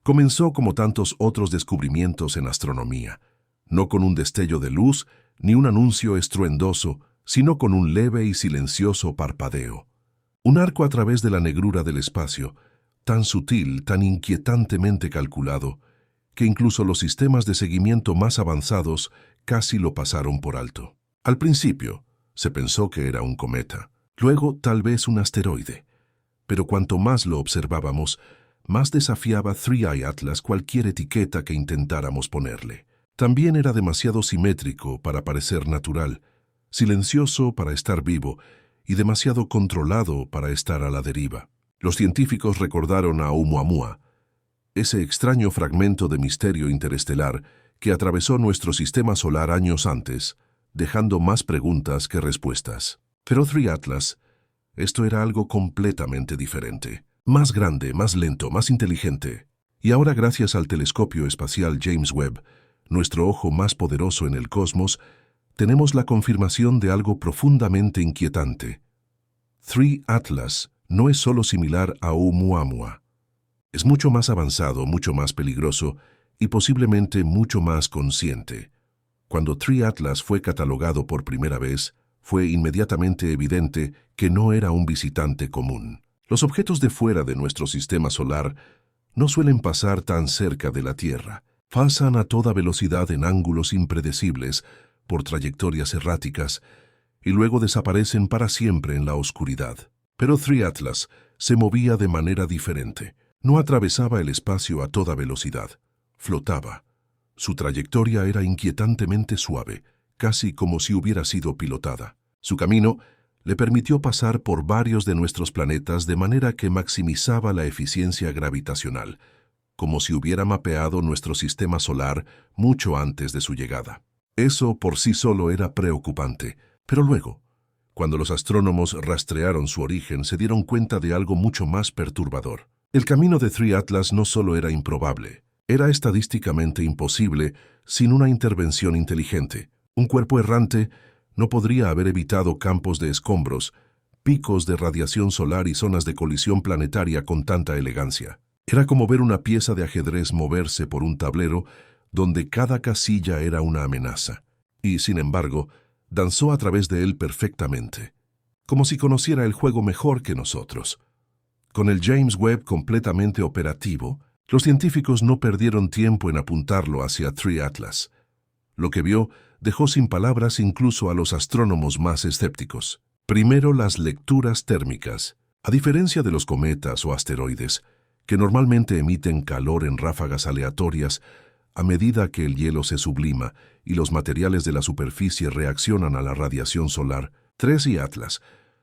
Comenzó como tantos otros descubrimientos en astronomía, no con un destello de luz ni un anuncio estruendoso, sino con un leve y silencioso parpadeo. Un arco a través de la negrura del espacio, tan sutil, tan inquietantemente calculado, que incluso los sistemas de seguimiento más avanzados casi lo pasaron por alto. Al principio, se pensó que era un cometa, luego tal vez un asteroide, pero cuanto más lo observábamos, más desafiaba Three Eye Atlas cualquier etiqueta que intentáramos ponerle. También era demasiado simétrico para parecer natural, silencioso para estar vivo y demasiado controlado para estar a la deriva. Los científicos recordaron a Oumuamua, ese extraño fragmento de misterio interestelar que atravesó nuestro sistema solar años antes, dejando más preguntas que respuestas. Pero Three Atlas, esto era algo completamente diferente. Más grande, más lento, más inteligente. Y ahora, gracias al telescopio espacial James Webb, nuestro ojo más poderoso en el cosmos, tenemos la confirmación de algo profundamente inquietante. Three Atlas no es solo similar a Oumuamua. Es mucho más avanzado, mucho más peligroso y posiblemente mucho más consciente. Cuando Three Atlas fue catalogado por primera vez, fue inmediatamente evidente que no era un visitante común. Los objetos de fuera de nuestro sistema solar no suelen pasar tan cerca de la Tierra. Pasan a toda velocidad en ángulos impredecibles, por trayectorias erráticas, y luego desaparecen para siempre en la oscuridad. Pero Three Atlas se movía de manera diferente. No atravesaba el espacio a toda velocidad. Flotaba. Su trayectoria era inquietantemente suave, casi como si hubiera sido pilotada. Su camino le permitió pasar por varios de nuestros planetas de manera que maximizaba la eficiencia gravitacional, como si hubiera mapeado nuestro sistema solar mucho antes de su llegada. Eso por sí solo era preocupante, pero luego, cuando los astrónomos rastrearon su origen, se dieron cuenta de algo mucho más perturbador. El camino de Three Atlas no solo era improbable, era estadísticamente imposible sin una intervención inteligente. Un cuerpo errante no podría haber evitado campos de escombros, picos de radiación solar y zonas de colisión planetaria con tanta elegancia. Era como ver una pieza de ajedrez moverse por un tablero donde cada casilla era una amenaza, y, sin embargo, danzó a través de él perfectamente, como si conociera el juego mejor que nosotros. Con el James Webb completamente operativo, los científicos no perdieron tiempo en apuntarlo hacia Three Atlas. Lo que vio dejó sin palabras incluso a los astrónomos más escépticos. Primero, las lecturas térmicas. A diferencia de los cometas o asteroides, que normalmente emiten calor en ráfagas aleatorias a medida que el hielo se sublima y los materiales de la superficie reaccionan a la radiación solar, Three Atlas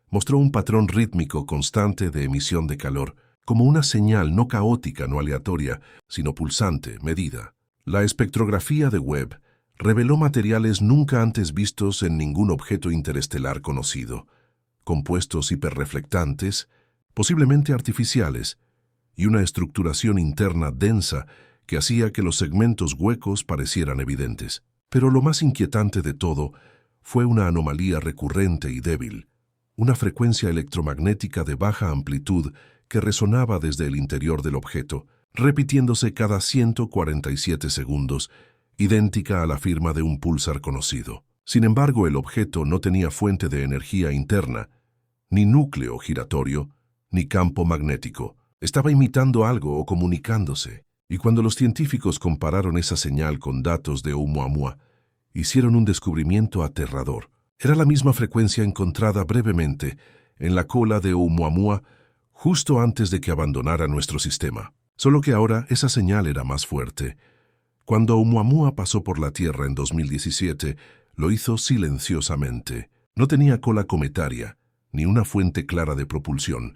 mostró un patrón rítmico constante de emisión de calor, como una señal no caótica, no aleatoria, sino pulsante, medida. La espectrografía de Webb reveló materiales nunca antes vistos en ningún objeto interestelar conocido, compuestos hiperreflectantes, posiblemente artificiales, y una estructuración interna densa que hacía que los segmentos huecos parecieran evidentes. Pero lo más inquietante de todo fue una anomalía recurrente y débil, una frecuencia electromagnética de baja amplitud que resonaba desde el interior del objeto, repitiéndose cada 147 segundos, idéntica a la firma de un púlsar conocido. Sin embargo, el objeto no tenía fuente de energía interna, ni núcleo giratorio, ni campo magnético. Estaba imitando algo o comunicándose. Y cuando los científicos compararon esa señal con datos de Oumuamua, hicieron un descubrimiento aterrador. Era la misma frecuencia encontrada brevemente en la cola de Oumuamua justo antes de que abandonara nuestro sistema. Solo que ahora esa señal era más fuerte. Cuando Oumuamua pasó por la Tierra en 2017, lo hizo silenciosamente. No tenía cola cometaria, ni una fuente clara de propulsión,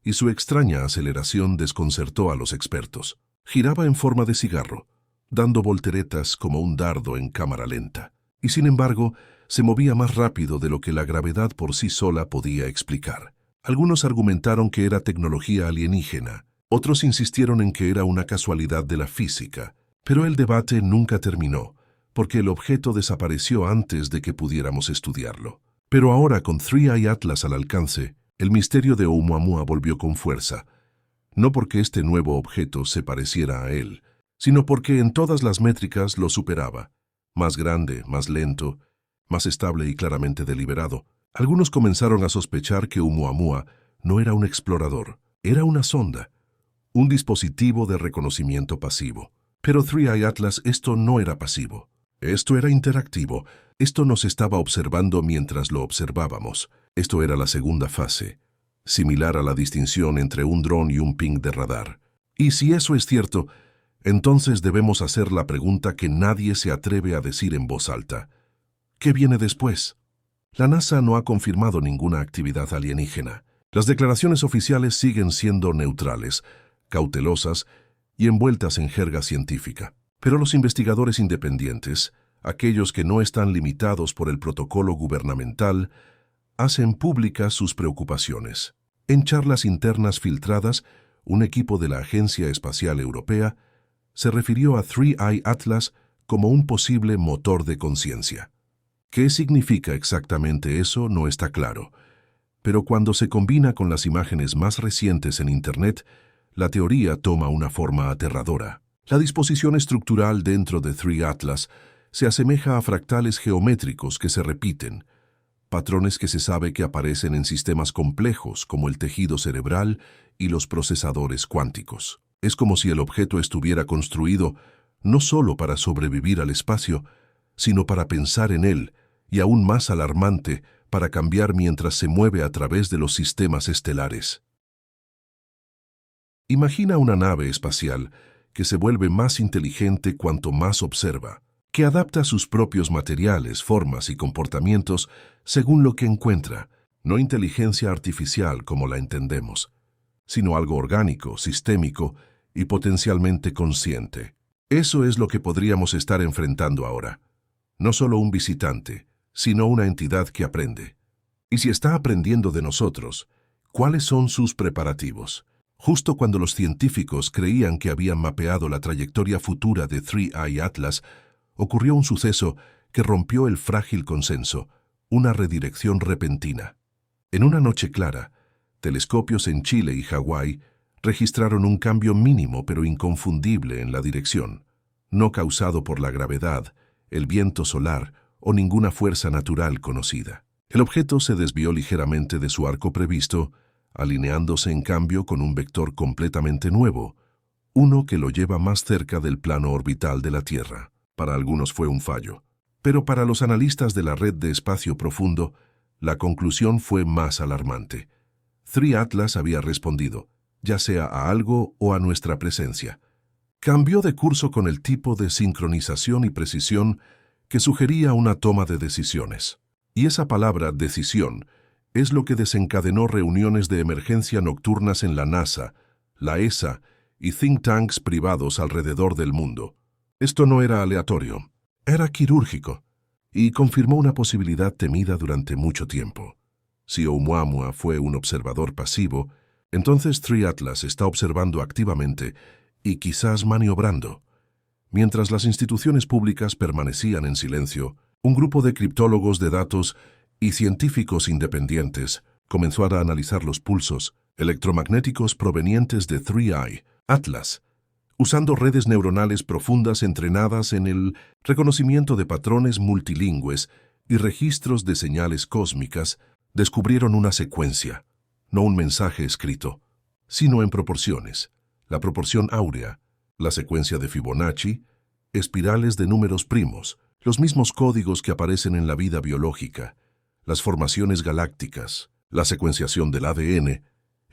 y su extraña aceleración desconcertó a los expertos. Giraba en forma de cigarro, dando volteretas como un dardo en cámara lenta, y sin embargo, se movía más rápido de lo que la gravedad por sí sola podía explicar. Algunos argumentaron que era tecnología alienígena, otros insistieron en que era una casualidad de la física, pero el debate nunca terminó, porque el objeto desapareció antes de que pudiéramos estudiarlo. Pero ahora, con Three Eye Atlas al alcance, el misterio de Oumuamua volvió con fuerza. no porque este nuevo objeto se pareciera a él, sino porque en todas las métricas lo superaba. Más grande, más lento, más estable y claramente deliberado. Algunos comenzaron a sospechar que Oumuamua no era un explorador, era una sonda, un dispositivo de reconocimiento pasivo. Pero 3i Atlas esto no era pasivo. Esto era interactivo. Esto nos estaba observando mientras lo observábamos. Esto era la segunda fase, similar a la distinción entre un dron y un ping de radar. Y si eso es cierto, entonces debemos hacer la pregunta que nadie se atreve a decir en voz alta. ¿Qué viene después? La NASA no ha confirmado ninguna actividad alienígena. Las declaraciones oficiales siguen siendo neutrales, cautelosas y envueltas en jerga científica. Pero los investigadores independientes, aquellos que no están limitados por el protocolo gubernamental, hacen públicas sus preocupaciones. En charlas internas filtradas, un equipo de la Agencia Espacial Europea se refirió a 3i Atlas como un posible motor de conciencia. ¿Qué significa exactamente eso? No está claro. Pero cuando se combina con las imágenes más recientes en Internet, la teoría toma una forma aterradora. La disposición estructural dentro de 3i Atlas se asemeja a fractales geométricos que se repiten, patrones que se sabe que aparecen en sistemas complejos como el tejido cerebral y los procesadores cuánticos. Es como si el objeto estuviera construido no solo para sobrevivir al espacio, sino para pensar en él, y aún más alarmante, para cambiar mientras se mueve a través de los sistemas estelares. Imagina una nave espacial que se vuelve más inteligente cuanto más observa, que adapta sus propios materiales, formas y comportamientos según lo que encuentra, no inteligencia artificial como la entendemos, sino algo orgánico, sistémico y potencialmente consciente. Eso es lo que podríamos estar enfrentando ahora. No solo un visitante, sino una entidad que aprende. Y si está aprendiendo de nosotros, ¿cuáles son sus preparativos? Justo cuando los científicos creían que habían mapeado la trayectoria futura de 3i Atlas, ocurrió un suceso que rompió el frágil consenso, una redirección repentina. En una noche clara, telescopios en Chile y Hawái registraron un cambio mínimo pero inconfundible en la dirección, no causado por la gravedad, el viento solar o ninguna fuerza natural conocida. El objeto se desvió ligeramente de su arco previsto, alineándose en cambio con un vector completamente nuevo, uno que lo lleva más cerca del plano orbital de la Tierra. Para algunos fue un fallo, pero para los analistas de la red de espacio profundo, la conclusión fue más alarmante. 3i Atlas había respondido, ya sea a algo o a nuestra presencia. Cambió de curso con el tipo de sincronización y precisión que sugería una toma de decisiones. Y esa palabra, decisión, es lo que desencadenó reuniones de emergencia nocturnas en la NASA, la ESA y think tanks privados alrededor del mundo. Esto no era aleatorio, era quirúrgico, y confirmó una posibilidad temida durante mucho tiempo. Si Oumuamua fue un observador pasivo, entonces 3i Atlas está observando activamente y quizás maniobrando. Mientras las instituciones públicas permanecían en silencio, un grupo de criptólogos de datos y científicos independientes comenzó a analizar los pulsos electromagnéticos provenientes de 3i Atlas, usando redes neuronales profundas entrenadas en el reconocimiento de patrones multilingües y registros de señales cósmicas. Descubrieron una secuencia, no un mensaje escrito, sino en proporciones, la proporción áurea, la secuencia de Fibonacci, espirales de números primos, los mismos códigos que aparecen en la vida biológica, las formaciones galácticas, la secuenciación del ADN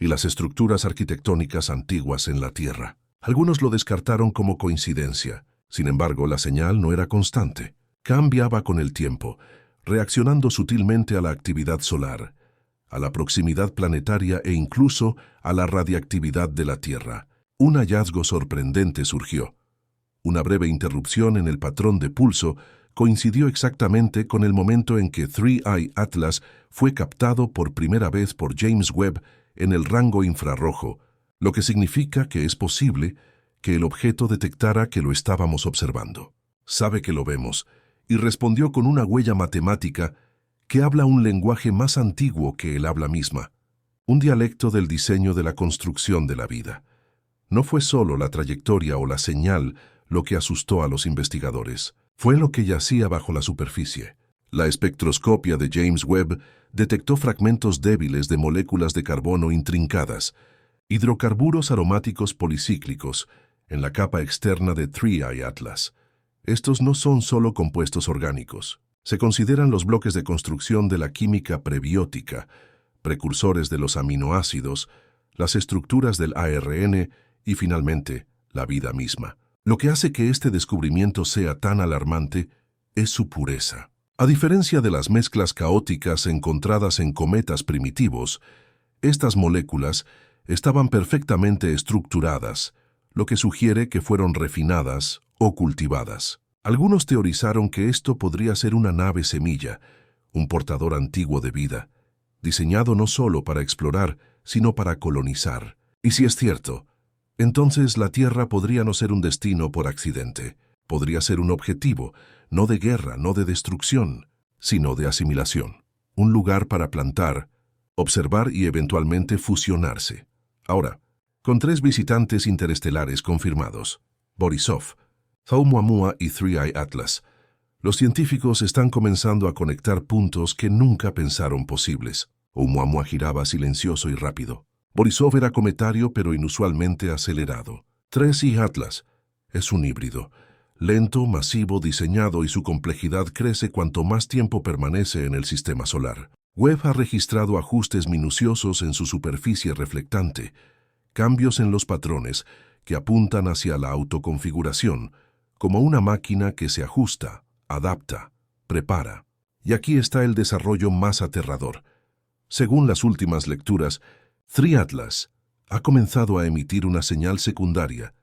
y las estructuras arquitectónicas antiguas en la Tierra. Algunos lo descartaron como coincidencia. Sin embargo, la señal no era constante. Cambiaba con el tiempo, reaccionando sutilmente a la actividad solar, a la proximidad planetaria e incluso a la radiactividad de la Tierra. Un hallazgo sorprendente surgió. Una breve interrupción en el patrón de pulso coincidió exactamente con el momento en que 3i Atlas fue captado por primera vez por James Webb en el rango infrarrojo, lo que significa que es posible que el objeto detectara que lo estábamos observando. Sabe que lo vemos, y respondió con una huella matemática que habla un lenguaje más antiguo que el habla misma, un dialecto del diseño de la construcción de la vida. No fue solo la trayectoria o la señal lo que asustó a los investigadores. Fue lo que yacía bajo la superficie. La espectroscopia de James Webb detectó fragmentos débiles de moléculas de carbono intrincadas, hidrocarburos aromáticos policíclicos, en la capa externa de Three Eye Atlas. Estos no son solo compuestos orgánicos. Se consideran los bloques de construcción de la química prebiótica, precursores de los aminoácidos, las estructuras del ARN y, finalmente, la vida misma. Lo que hace que este descubrimiento sea tan alarmante es su pureza. A diferencia de las mezclas caóticas encontradas en cometas primitivos, estas moléculas estaban perfectamente estructuradas, lo que sugiere que fueron refinadas o cultivadas. Algunos teorizaron que esto podría ser una nave semilla, un portador antiguo de vida, diseñado no solo para explorar, sino para colonizar. Y si es cierto, entonces la Tierra podría no ser un destino por accidente. Podría ser un objetivo, no de guerra, no de destrucción, sino de asimilación. Un lugar para plantar, observar y eventualmente fusionarse. Ahora, con 3 visitantes interestelares confirmados, Borisov, Oumuamua y Three Eye Atlas, los científicos están comenzando a conectar puntos que nunca pensaron posibles. Oumuamua giraba silencioso y rápido. Borisov era cometario pero inusualmente acelerado. 3 Eye Atlas es un híbrido, lento, masivo, diseñado, y su complejidad crece cuanto más tiempo permanece en el sistema solar. Webb ha registrado ajustes minuciosos en su superficie reflectante, cambios en los patrones que apuntan hacia la autoconfiguración, como una máquina que se ajusta, adapta, prepara. Y aquí está el desarrollo más aterrador. Según las últimas lecturas, Three Atlas ha comenzado a emitir una señal secundaria,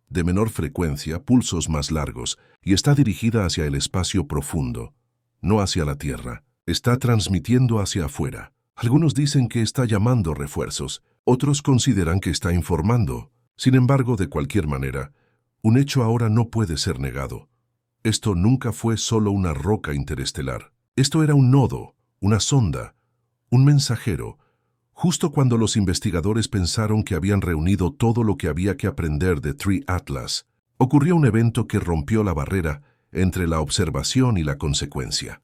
de menor frecuencia, pulsos más largos, y está dirigida hacia el espacio profundo, no hacia la Tierra. Está transmitiendo hacia afuera. Algunos dicen que está llamando refuerzos, otros consideran que está informando. Sin embargo, de cualquier manera, un hecho ahora no puede ser negado. Esto nunca fue solo una roca interestelar. Esto era un nodo, una sonda, un mensajero. Justo cuando los investigadores pensaron que habían reunido todo lo que había que aprender de Three Atlas, ocurrió un evento que rompió la barrera entre la observación y la consecuencia.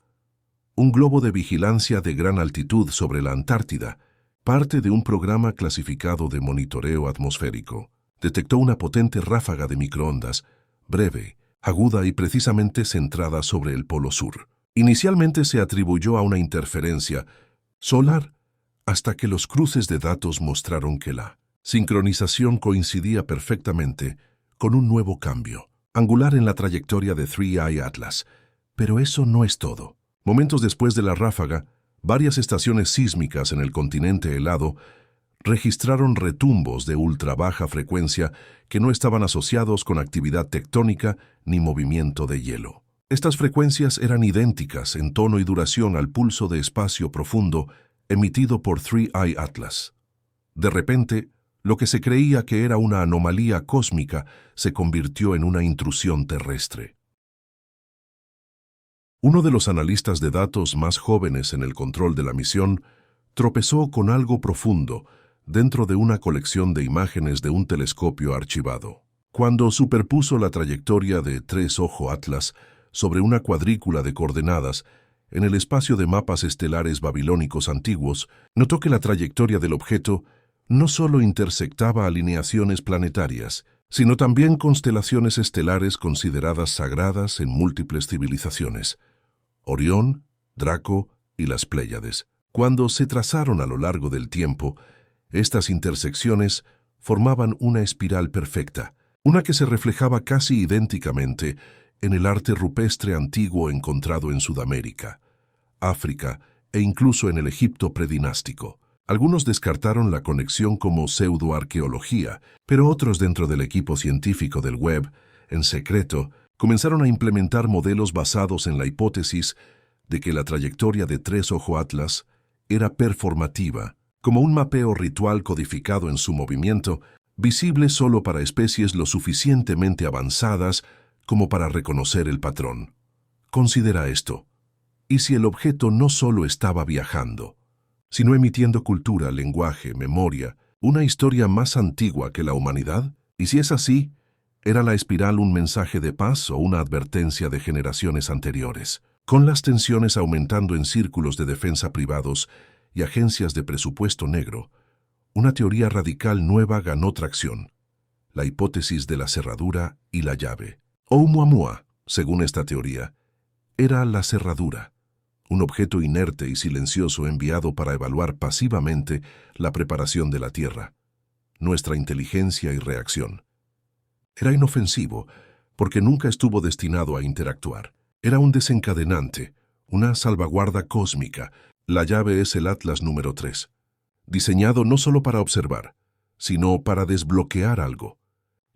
Un globo de vigilancia de gran altitud sobre la Antártida, parte de un programa clasificado de monitoreo atmosférico, detectó una potente ráfaga de microondas, breve, aguda y precisamente centrada sobre el Polo Sur. Inicialmente se atribuyó a una interferencia solar, hasta que los cruces de datos mostraron que la sincronización coincidía perfectamente con un nuevo cambio angular en la trayectoria de Three Eye Atlas. Pero eso no es todo. Momentos después de la ráfaga, varias estaciones sísmicas en el continente helado registraron retumbos de ultra baja frecuencia que no estaban asociados con actividad tectónica ni movimiento de hielo. Estas frecuencias eran idénticas en tono y duración al pulso de espacio profundo emitido por Three Eye Atlas. De repente, lo que se creía que era una anomalía cósmica se convirtió en una intrusión terrestre. Uno de los analistas de datos más jóvenes en el control de la misión tropezó con algo profundo dentro de una colección de imágenes de un telescopio archivado. Cuando superpuso la trayectoria de Tres Ojo Atlas sobre una cuadrícula de coordenadas en el espacio de mapas estelares babilónicos antiguos, notó que la trayectoria del objeto no solo intersectaba alineaciones planetarias, sino también constelaciones estelares consideradas sagradas en múltiples civilizaciones: Orión, Draco y las Pléyades. Cuando se trazaron a lo largo del tiempo, estas intersecciones formaban una espiral perfecta, una que se reflejaba casi idénticamente en el arte rupestre antiguo encontrado en Sudamérica, África e incluso en el Egipto predinástico. Algunos descartaron la conexión como pseudoarqueología, pero otros dentro del equipo científico del Webb, en secreto, comenzaron a implementar modelos basados en la hipótesis de que la trayectoria de Tres Ojo Atlas era performativa, como un mapeo ritual codificado en su movimiento, visible solo para especies lo suficientemente avanzadas como para reconocer el patrón. Considera esto. ¿Y si el objeto no solo estaba viajando, sino emitiendo cultura, lenguaje, memoria, una historia más antigua que la humanidad? Y si es así, ¿era la espiral un mensaje de paz o una advertencia de generaciones anteriores? Con las tensiones aumentando en círculos de defensa privados y agencias de presupuesto negro, una teoría radical nueva ganó tracción: la hipótesis de la cerradura y la llave. Oumuamua, según esta teoría, era la cerradura, un objeto inerte y silencioso enviado para evaluar pasivamente la preparación de la Tierra, nuestra inteligencia y reacción. Era inofensivo porque nunca estuvo destinado a interactuar. Era un desencadenante, una salvaguarda cósmica. La llave es el Atlas número 3, diseñado no solo para observar, sino para desbloquear algo,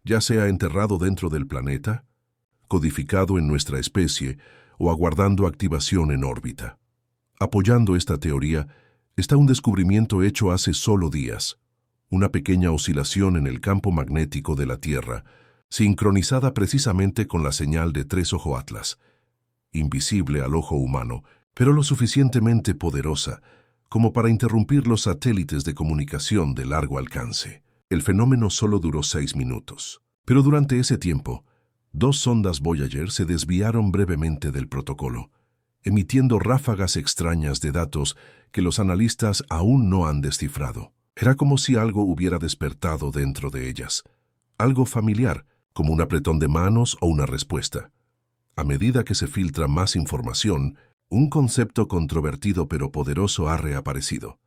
ya sea enterrado dentro del planeta, codificado en nuestra especie o aguardando activación en órbita. Apoyando esta teoría está un descubrimiento hecho hace solo días: una pequeña oscilación en el campo magnético de la Tierra, sincronizada precisamente con la señal de Tres Ojo Atlas, invisible al ojo humano, pero lo suficientemente poderosa como para interrumpir los satélites de comunicación de largo alcance. El fenómeno solo duró 6 minutos, pero durante ese tiempo, 2 sondas Voyager se desviaron brevemente del protocolo, emitiendo ráfagas extrañas de datos que los analistas aún no han descifrado. Era como si algo hubiera despertado dentro de ellas, algo familiar, como un apretón de manos o una respuesta. A medida que se filtra más información, un concepto controvertido pero poderoso ha reaparecido: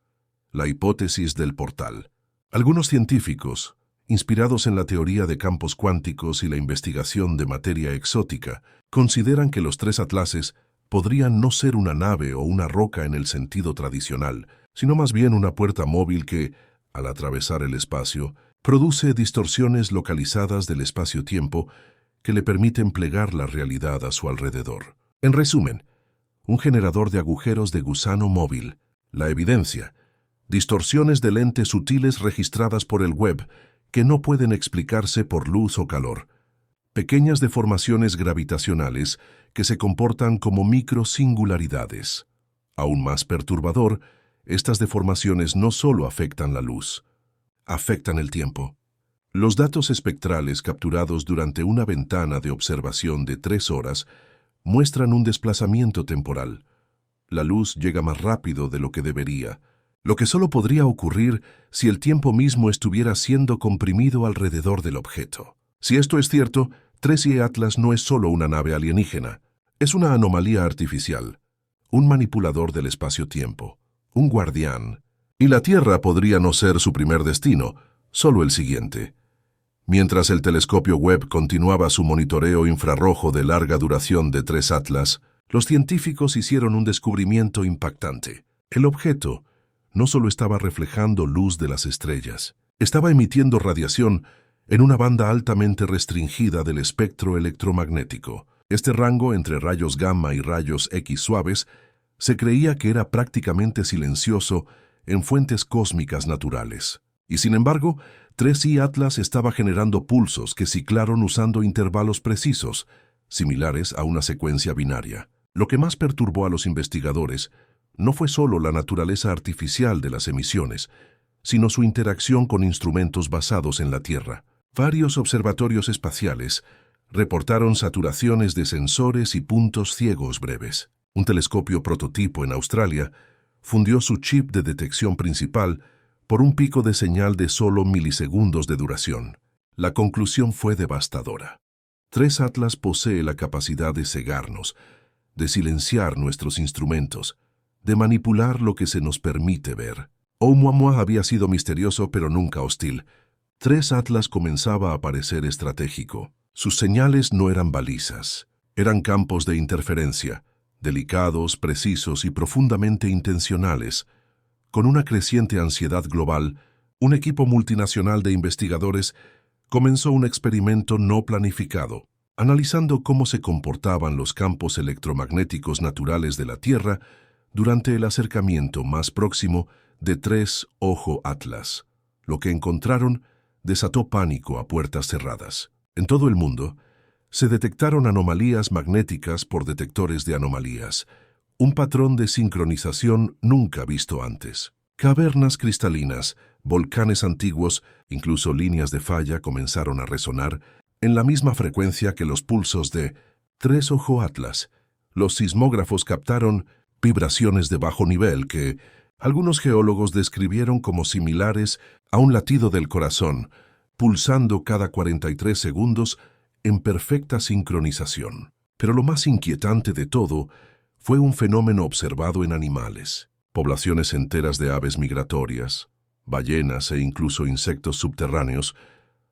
la hipótesis del portal. Algunos científicos, inspirados en la teoría de campos cuánticos y la investigación de materia exótica, consideran que los 3 atlases podrían no ser una nave o una roca en el sentido tradicional, sino más bien una puerta móvil que, al atravesar el espacio, produce distorsiones localizadas del espacio-tiempo que le permiten plegar la realidad a su alrededor. En resumen, un generador de agujeros de gusano móvil. La evidencia: distorsiones de lentes sutiles registradas por el web que no pueden explicarse por luz o calor. Pequeñas deformaciones gravitacionales que se comportan como microsingularidades. Aún más perturbador, estas deformaciones no solo afectan la luz, afectan el tiempo. Los datos espectrales capturados durante una ventana de observación de 3 horas muestran un desplazamiento temporal. La luz llega más rápido de lo que debería, lo que solo podría ocurrir si el tiempo mismo estuviera siendo comprimido alrededor del objeto. Si esto es cierto, 3i Atlas no es solo una nave alienígena, es una anomalía artificial, un manipulador del espacio-tiempo, un guardián. Y la Tierra podría no ser su primer destino, solo el siguiente. Mientras el telescopio Webb continuaba su monitoreo infrarrojo de larga duración de 3 Atlas, los científicos hicieron un descubrimiento impactante. El objeto no solo estaba reflejando luz de las estrellas, estaba emitiendo radiación en una banda altamente restringida del espectro electromagnético. Este rango entre rayos gamma y rayos X suaves se creía que era prácticamente silencioso en fuentes cósmicas naturales. Y sin embargo, 3i Atlas estaba generando pulsos que ciclaron usando intervalos precisos, similares a una secuencia binaria. Lo que más perturbó a los investigadores no fue solo la naturaleza artificial de las emisiones, sino su interacción con instrumentos basados en la Tierra. Varios observatorios espaciales reportaron saturaciones de sensores y puntos ciegos breves. Un telescopio prototipo en Australia fundió su chip de detección principal por un pico de señal de solo milisegundos de duración. La conclusión fue devastadora. 3 Atlas posee la capacidad de cegarnos, de silenciar nuestros instrumentos, de manipular lo que se nos permite ver. Oumuamua había sido misterioso pero nunca hostil. 3 Atlas comenzaba a parecer estratégico. Sus señales no eran balizas, eran campos de interferencia, delicados, precisos y profundamente intencionales. Con una creciente ansiedad global, un equipo multinacional de investigadores comenzó un experimento no planificado, analizando cómo se comportaban los campos electromagnéticos naturales de la Tierra durante el acercamiento más próximo de 3 Ojo Atlas. Lo que encontraron desató pánico a puertas cerradas. En todo el mundo, se detectaron anomalías magnéticas por detectores de anomalías, un patrón de sincronización nunca visto antes. Cavernas cristalinas, volcanes antiguos, incluso líneas de falla comenzaron a resonar en la misma frecuencia que los pulsos de Tres Ojo Atlas. Los sismógrafos captaron vibraciones de bajo nivel que algunos geólogos describieron como similares a un latido del corazón, pulsando cada 43 segundos en perfecta sincronización. Pero lo más inquietante de todo fue un fenómeno observado en animales. Poblaciones enteras de aves migratorias, ballenas e incluso insectos subterráneos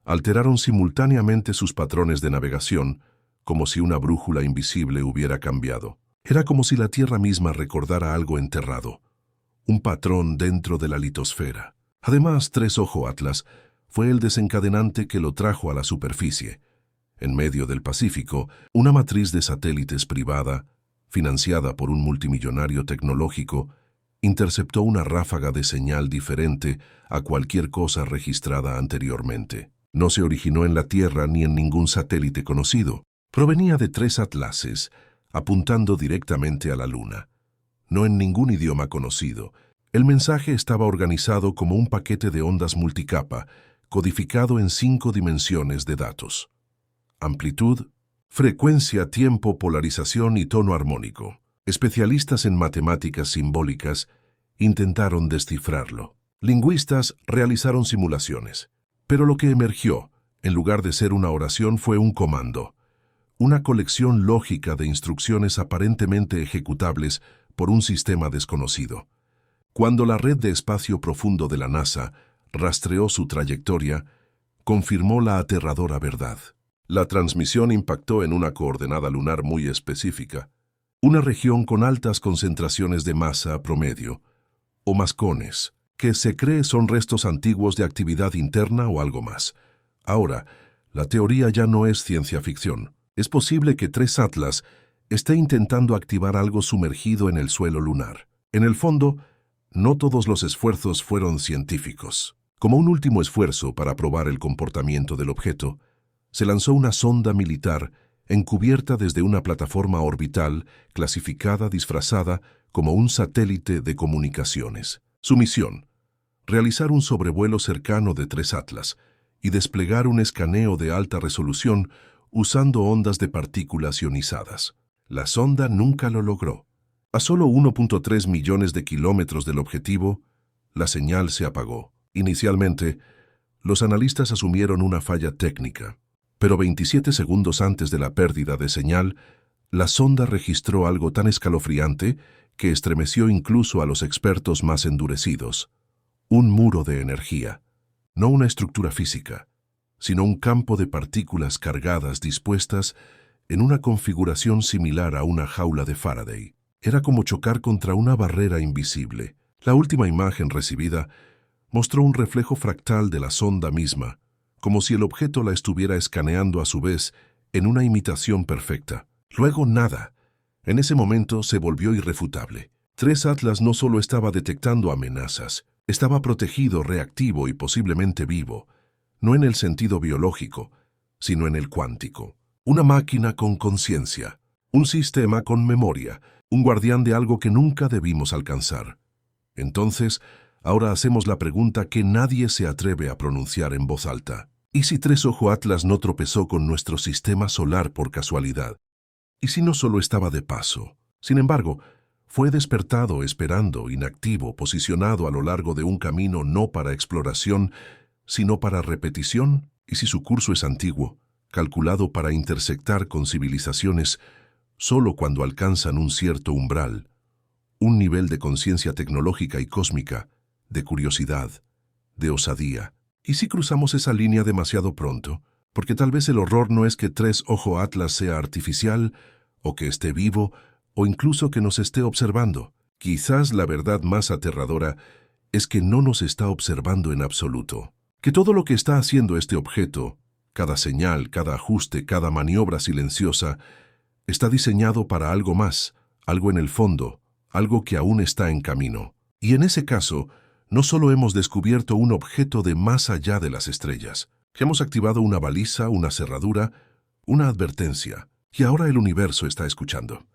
alteraron simultáneamente sus patrones de navegación, como si una brújula invisible hubiera cambiado. Era como si la Tierra misma recordara algo enterrado, un patrón dentro de la litosfera. Además, Tres Ojo Atlas fue el desencadenante que lo trajo a la superficie. En medio del Pacífico, una matriz de satélites privada, financiada por un multimillonario tecnológico, interceptó una ráfaga de señal diferente a cualquier cosa registrada anteriormente. No se originó en la Tierra ni en ningún satélite conocido. Provenía de 3 atlases, apuntando directamente a la Luna. No en ningún idioma conocido. El mensaje estaba organizado como un paquete de ondas multicapa, codificado en 5 dimensiones de datos: amplitud, frecuencia, tiempo, polarización y tono armónico. Especialistas en matemáticas simbólicas intentaron descifrarlo. Lingüistas realizaron simulaciones. Pero lo que emergió, en lugar de ser una oración, fue un comando. Una colección lógica de instrucciones aparentemente ejecutables por un sistema desconocido. Cuando la red de espacio profundo de la NASA rastreó su trayectoria, confirmó la aterradora verdad. La transmisión impactó en una coordenada lunar muy específica, una región con altas concentraciones de masa promedio, o mascones, que se cree son restos antiguos de actividad interna o algo más. Ahora, la teoría ya no es ciencia ficción. Es posible que 3 Atlas esté intentando activar algo sumergido en el suelo lunar. En el fondo, no todos los esfuerzos fueron científicos. Como un último esfuerzo para probar el comportamiento del objeto, se lanzó una sonda militar encubierta desde una plataforma orbital clasificada disfrazada como un satélite de comunicaciones. Su misión: realizar un sobrevuelo cercano de 3 Atlas y desplegar un escaneo de alta resolución usando ondas de partículas ionizadas. La sonda nunca lo logró. A solo 1.3 millones de kilómetros del objetivo, la señal se apagó. Inicialmente, los analistas asumieron una falla técnica, pero 27 segundos antes de la pérdida de señal, la sonda registró algo tan escalofriante que estremeció incluso a los expertos más endurecidos. Un muro de energía, no una estructura física, sino un campo de partículas cargadas dispuestas en una configuración similar a una jaula de Faraday. Era como chocar contra una barrera invisible. La última imagen recibida mostró un reflejo fractal de la sonda misma, como si el objeto la estuviera escaneando a su vez en una imitación perfecta. Luego nada. En ese momento se volvió irrefutable. 3 Atlas no solo estaba detectando amenazas, estaba protegido, reactivo y posiblemente vivo, no en el sentido biológico, sino en el cuántico. Una máquina con conciencia, un sistema con memoria, un guardián de algo que nunca debimos alcanzar. Entonces, ahora hacemos la pregunta que nadie se atreve a pronunciar en voz alta. ¿Y si 3 Ojo Atlas no tropezó con nuestro sistema solar por casualidad? ¿Y si no solo estaba de paso? Sin embargo, fue despertado esperando, inactivo, posicionado a lo largo de un camino no para exploración, sino para repetición. ¿Y si su curso es antiguo, calculado para intersectar con civilizaciones solo cuando alcanzan un cierto umbral, un nivel de conciencia tecnológica y cósmica, de curiosidad, de osadía? ¿Y si cruzamos esa línea demasiado pronto? Porque tal vez el horror no es que 3 Ojo Atlas sea artificial, o que esté vivo, o incluso que nos esté observando. Quizás la verdad más aterradora es que no nos está observando en absoluto. Que todo lo que está haciendo este objeto, cada señal, cada ajuste, cada maniobra silenciosa, está diseñado para algo más, algo en el fondo, algo que aún está en camino. Y en ese caso, no solo hemos descubierto un objeto de más allá de las estrellas, que hemos activado una baliza, una cerradura, una advertencia, y ahora el universo está escuchando.